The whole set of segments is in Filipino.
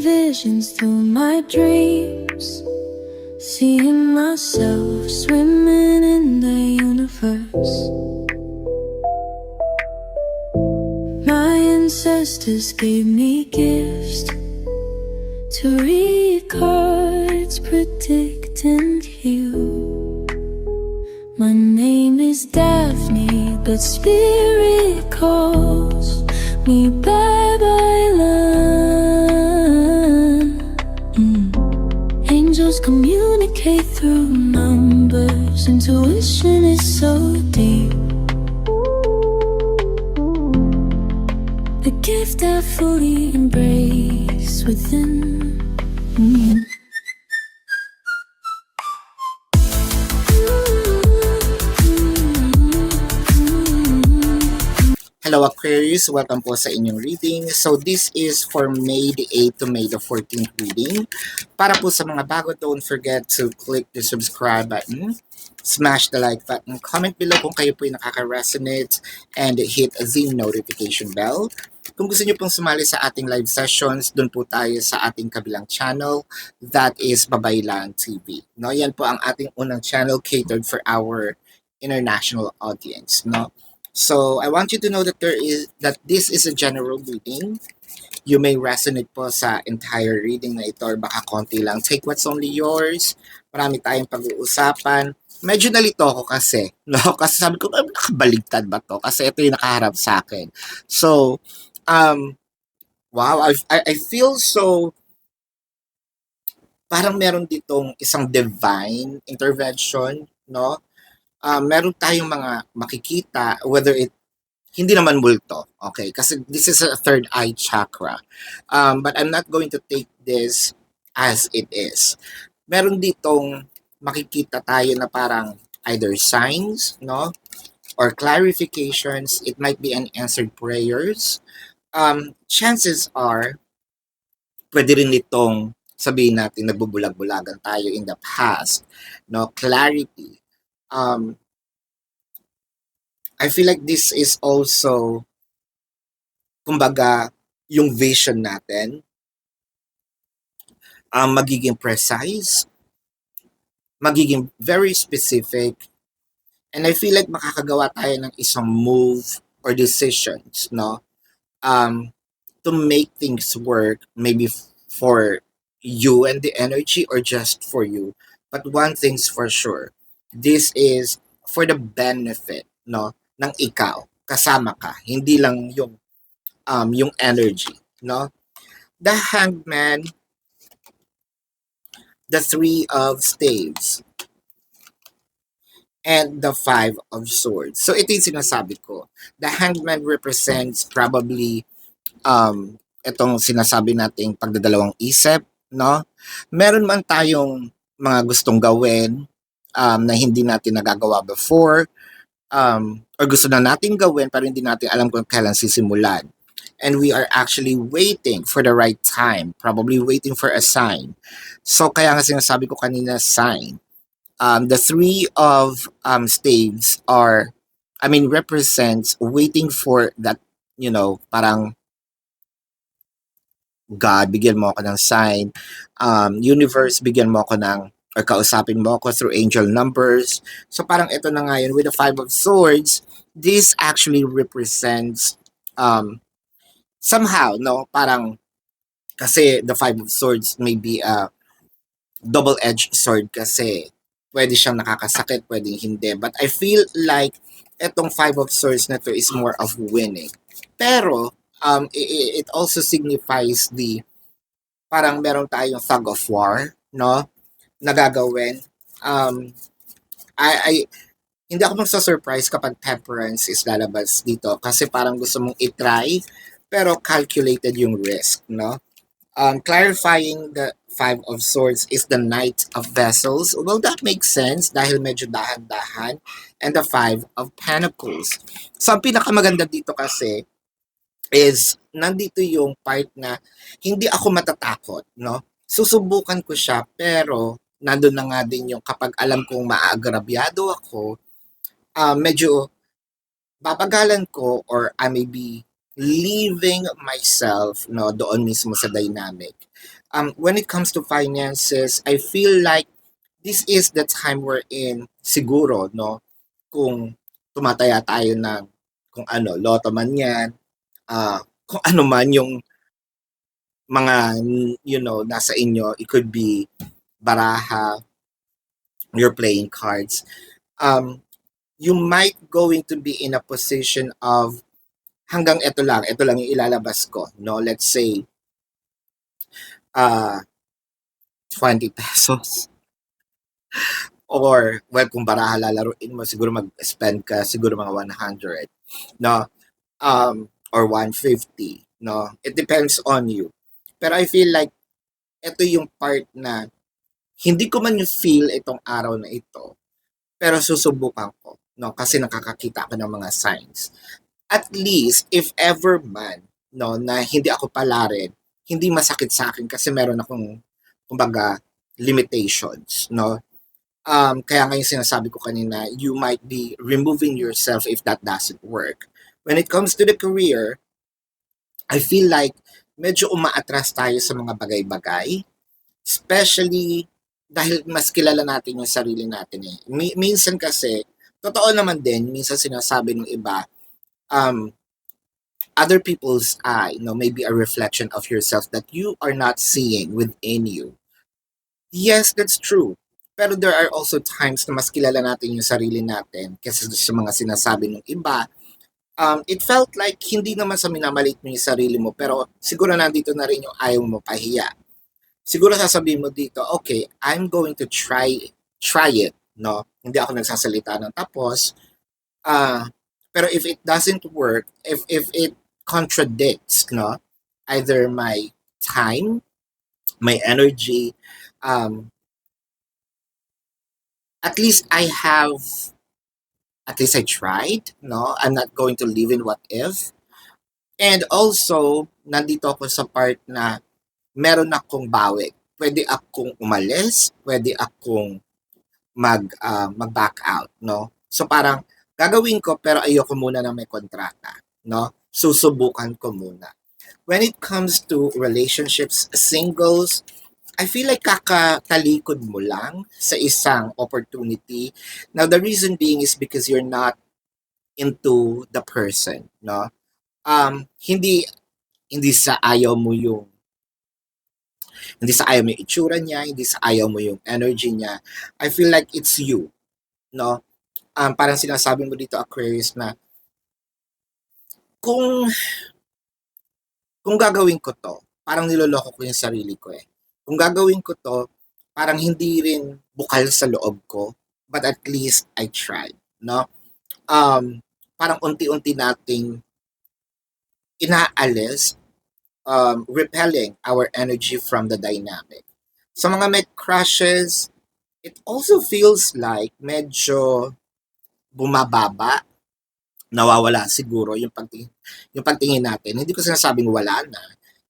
visions through my dreams, seeing myself swimming in the universe. My ancestors gave me gifts to read cards, predict and heal. My name is Daphne, but spirit calls me Babylon. Angels communicate through numbers. Intuition is so deep. The gift I fully embrace within. Hello Aquarius, welcome po sa inyong reading. So this is for May the 8th to May the 14th reading. Para po sa mga bago, don't forget to click the subscribe button, smash the like button, comment below kung kayo po yung nakaka-resonate, and hit the notification bell. Kung gusto niyo pong sumali sa ating live sessions, dun po tayo sa ating kabilang channel, that is Babaylan TV. No, yan po ang ating unang channel catered for our international audience, no? So, I want you to know that this is a general reading. You may resonate po sa entire reading na ito or baka konti lang. Take what's only yours. Marami tayong pag-uusapan. Medyo nalito ako kasi, no? Kasi sabi ko, nakabaligtad ba to? Kasi ito yung nakaharap sa akin. So, wow, I feel so, parang meron ditong isang divine intervention, no? Meron tayong mga makikita, whether hindi naman multo, okay? Kasi this is a third eye chakra. But I'm not going to take this as it is. Meron ditong makikita tayo na parang either signs, no? Or clarifications. It might be unanswered prayers. Chances are, pwede rin itong sabihin natin nagbubulag-bulagan tayo in the past, no? Clarity. I feel like this is also, kumbaga, yung vision natin, magiging precise, magiging very specific, and I feel like makakagawa tayo ng isang move or decisions, no? To make things work, maybe for you and the energy or just for you. But one thing's for sure, this is for the benefit, no, ng ikaw, kasama ka, hindi lang yung energy, no? The Hangman, the Three of Staves, and the Five of Swords. So ito yung sinasabi ko. The Hangman represents probably itong sinasabi nating pagdadalawang isip, no? Meron man tayong mga gustong gawin na hindi natin nagagawa before, or gusto na natin gawin pero hindi natin alam kung kailan sisimulan. And we are actually waiting for the right time, probably waiting for a sign. So kaya nga sinasabi ko kanina, sign. The Three of Staves represents waiting for that, parang God, bigyan mo ako ng sign. Universe, bigyan mo ako ng, or kausapin mo ako through angel numbers. So parang ito na nga yun, with the Five of Swords, this actually represents somehow, no, parang, kasi the Five of Swords may be a double-edged sword kasi pwede siyang nakakasakit, pwede hindi. But I feel like etong Five of Swords na to is more of winning. Pero, it also signifies the, parang meron tayong tug of war, no, nagagawin. Hindi ako magsa-surprise kapag temperance is lalabas dito kasi parang gusto mong itry pero calculated yung risk, no? Clarifying the Five of Swords is the Knight of Vessels. Well, that makes sense dahil medyo dahan-dahan. And the Five of Pentacles. So, ang pinakamaganda dito kasi is nandito yung part na hindi ako matatakot, no? Susubukan ko siya pero nandun na nga din yung kapag alam kong maagrabyado ako, medyo babagalan ko or I may be leaving myself, no, doon mismo sa dynamic. When it comes to finances, I feel like this is the time we're in siguro, no, kung tumataya tayo ng kung ano, lotto man yan, kung ano man yung mga, nasa inyo, it could be baraha, you're playing cards. You might going to be in a position of hanggang ito lang yung ilalabas ko, no? Let's say, uh, 20 pesos. Or, well, kung baraha lalaruin mo, siguro mag-spend ka siguro mga 100, no? Or 150, no? It depends on you. Pero I feel like ito yung part na hindi ko man yung feel itong araw na ito, pero susubukan ko, no? Kasi nakakakita ako ng mga signs. At least, if ever man, no, na hindi ako palarin, hindi masakit sa akin kasi meron akong, kumbaga, limitations, no? Kaya nga yung sinasabi ko kanina, you might be removing yourself if that doesn't work. When it comes to the career, I feel like medyo umaatras tayo sa mga bagay-bagay, especially dahil mas kilala natin yung sarili natin eh. Minsan kasi, totoo naman din, minsan sinasabi ng iba, um, other people's eye, maybe a reflection of yourself that you are not seeing within you. Yes, that's true. Pero there are also times na mas kilala natin yung sarili natin kasi sa mga sinasabi ng iba. It felt like hindi naman sa minamalit mo yung sarili mo, pero siguro nandito na rin yung ayaw mo pahiya. Siguro sasabihin mo dito, okay, I'm going to try it, no? Hindi ako nagsasalita ng tapos. Pero if it doesn't work, if it contradicts, no? Either my time, my energy, at least I tried, no? I'm not going to live in what if. And also, nandito ako sa part na meron akong bawi. Pwede akong umalis, pwede akong mag-back out, no? So parang gagawin ko pero ayoko muna na may kontrata, no? Susubukan ko muna. When it comes to relationships, singles, I feel like kakatalikod mo lang sa isang opportunity. Now, the reason being is because you're not into the person, no? Hindi sa ayaw mo yung itsura niya, hindi sa ayaw mo yung energy niya. I feel like it's you, no? Parang sinasabi mo dito, Aquarius, na kung gagawin ko to, parang niloloko ko yung sarili ko eh. Kung gagawin ko to, parang hindi rin bukal sa loob ko, but at least I tried, no? Parang unti-unti nating inaalis, repelling our energy from the dynamic. Sa mga may crushes, it also feels like medyo bumababa, nawawala siguro yung pagtingin natin. Hindi ko sinasabing wala na,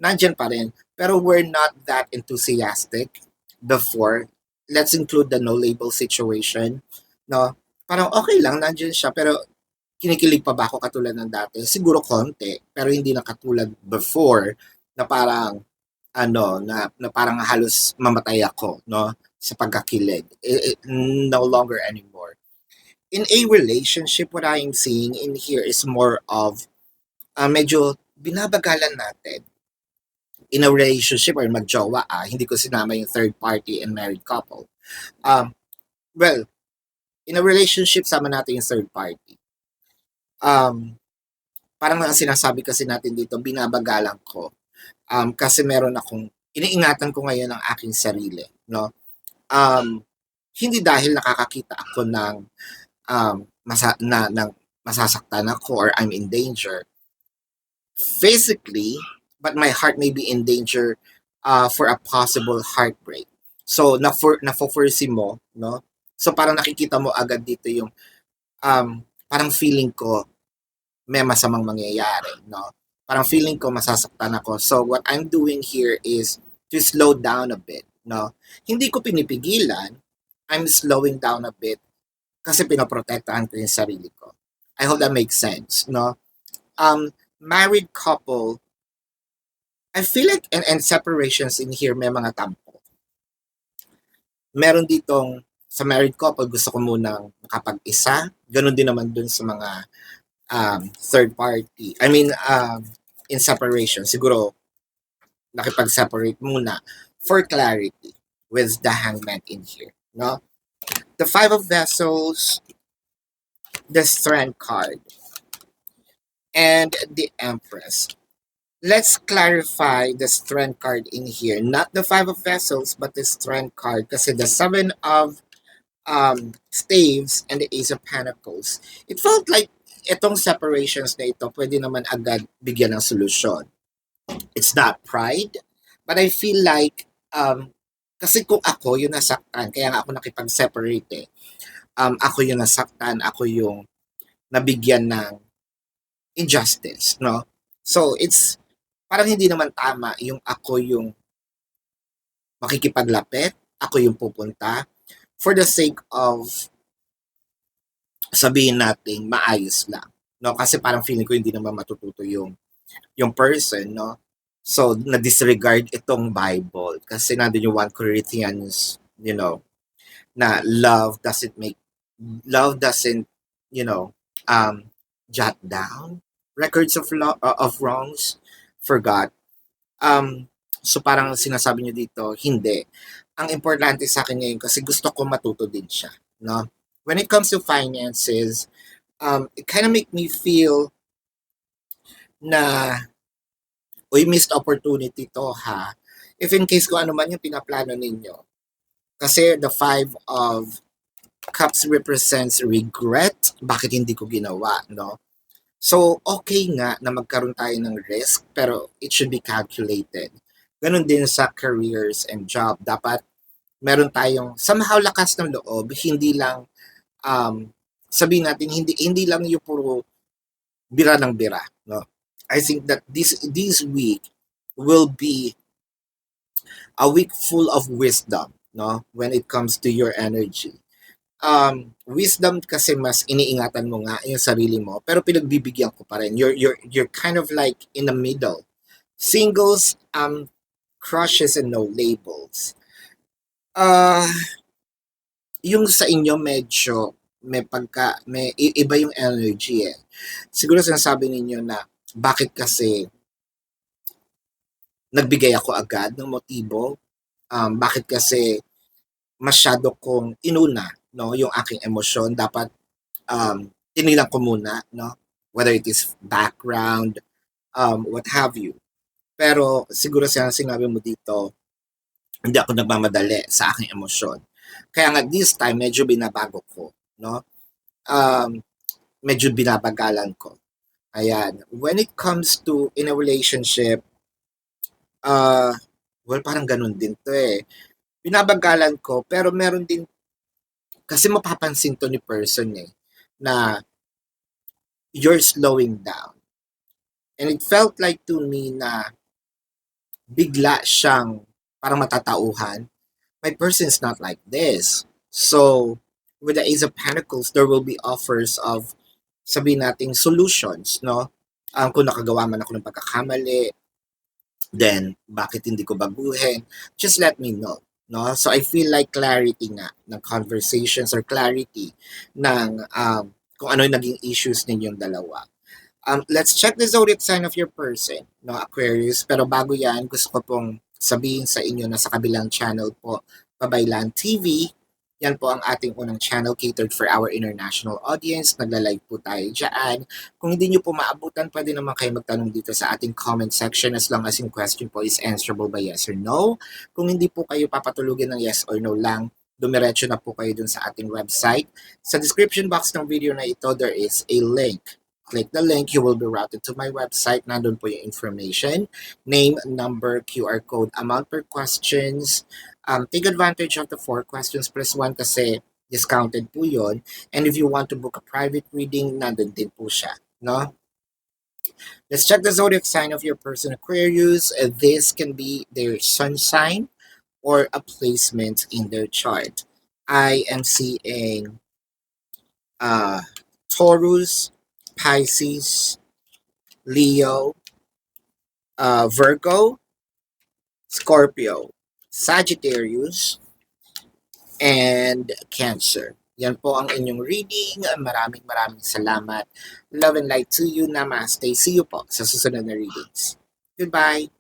nandyan pa rin, pero we're not that enthusiastic before. Let's include the no label situation, no? Parang okay lang, nandyan siya, pero kinikilig pa ba ako katulad ng dati? Siguro konti, pero hindi na katulad before na parang na parang halos mamatay ako, no? Sa pagkakilig. No longer anymore. In a relationship, what I'm seeing in here is more of medyo binabagalan natin. In a relationship or magjowa, hindi ko sinama yung third party and married couple. Well, in a relationship, sama natin yung third party. Parang ang sinasabi kasi natin dito, binabagalan ko. Kasi meron akong, iniingatan ko ngayon ang aking sarili, no? Hindi dahil nakakakita ako ng masasaktan ako or I'm in danger physically, but my heart may be in danger for a possible heartbreak. So, na-foresee mo, no? So, parang nakikita mo agad dito yung parang feeling ko may masamang mangyayari, no? Parang feeling ko masasaktan ako. So, what I'm doing here is to slow down a bit, no? Hindi ko pinipigilan, I'm slowing down a bit kasi pinoprotektahan ko yung sarili ko. I hope that makes sense, no? married couple, I feel like, and separations in here, may mga tampo. Meron ditong, sa married couple, gusto ko munang makapag-isa. Ganon din naman dun sa mga third party. I mean, in separation, siguro, nakipag-separate muna for clarity with the hangman in here. No? The Five of Vessels, the Strength card, and the Empress. Let's clarify the Strength card in here. Not the Five of Vessels, but the Strength card. Kasi the Seven of Staves and the Ace of Pentacles. It felt like itong separations na ito, pwede naman agad bigyan ng solusyon. It's not pride, but I feel like, kasi kung ako yung nasaktan, kaya nga ako nakipag-separate eh. Ako yung nasaktan, ako yung nabigyan ng injustice, no? So, it's parang hindi naman tama yung ako yung makikipaglapit, ako yung pupunta for the sake of sabihin natin maayos lang, no? Kasi parang feeling ko hindi naman matututo yung person, no? So, na-disregard itong Bible kasi nandun yung 1 Corinthians, na love doesn't, jot down records of wrongs forgot. So parang sinasabi niyo dito, hindi. Ang importante sa akin ngayon kasi gusto ko matuto din siya, no? When it comes to finances, it kind of make me feel na, uy, missed opportunity to ha. If in case kung ano man yung pinaplano ninyo. Kasi the Five of Cups represents regret. Bakit hindi ko ginawa, no? So, okay nga na magkaroon tayo ng risk, pero it should be calculated. Ganon din sa careers and job. Dapat meron tayong somehow lakas ng loob, hindi lang, sabihin natin, hindi lang yung puro bira ng bira. No? I think that this week will be a week full of wisdom, no? When it comes to your energy. Wisdom kasi mas iniingatan mo nga yung sarili mo, pero pinagbibigyan ko pa rin. You're kind of like in the middle. Singles, crushes, and no labels. Yung sa inyo medyo may iba yung energy eh. Siguro sinasabi ninyo na bakit kasi nagbigay ako agad ng motibo, bakit kasi masyado kong inuna, no, yung aking emosyon. Dapat tinilang ko muna, no, whether it is background, what have you. Pero siguro sinabi mo dito, hindi ako nagmamadali sa aking emosyon. Kaya nga this time medyo binabago ko, no? Medyo binabagalan ko. Ayan. When it comes to in a relationship, well, parang ganun din to eh. Binabagalan ko, pero meron din, kasi mapapansin to ni person eh, na you're slowing down. And it felt like to me na bigla siyang parang matatauhan. My person's not like this. So, with the Ace of Pentacles, there will be offers of, sabihin nating, solutions, no? Kung nakagawa man ako ng pagkakamali, then bakit hindi ko baguhin? Just let me know. No? So I feel like clarity nga ng conversations or clarity ng kung ano yung naging issues ninyong dalawa. Let's check the zodiac sign of your person, no, Aquarius. Pero bago yan, gusto ko pong sabihin sa inyo na sa kabilang channel po, Babaylan TV, yan po ang ating unang channel catered for our international audience. Nagla-live po tayo dyan. Kung hindi nyo po maabutan, pwede naman kayo magtanong dito sa ating comment section as long as yung question po is answerable by yes or no. Kung hindi po kayo papatulugin ng yes or no lang, dumiretso na po kayo dun sa ating website. Sa description box ng video na ito, there is a link. Click the link, you will be routed to my website. Nandun po yung information, name, number, QR code, amount per questions. Take advantage of the 4 questions plus 1 kasi discounted po yun. And if you want to book a private reading, nandun din po siya. No? Let's check the zodiac sign of your person, Aquarius. This can be their sun sign or a placement in their chart. I am seeing Taurus, Pisces, Leo, Virgo, Scorpio, Sagittarius, and Cancer. Yan po ang inyong reading. Maraming salamat. Love and light to you. Namaste. See you po sa susunod na readings. Goodbye.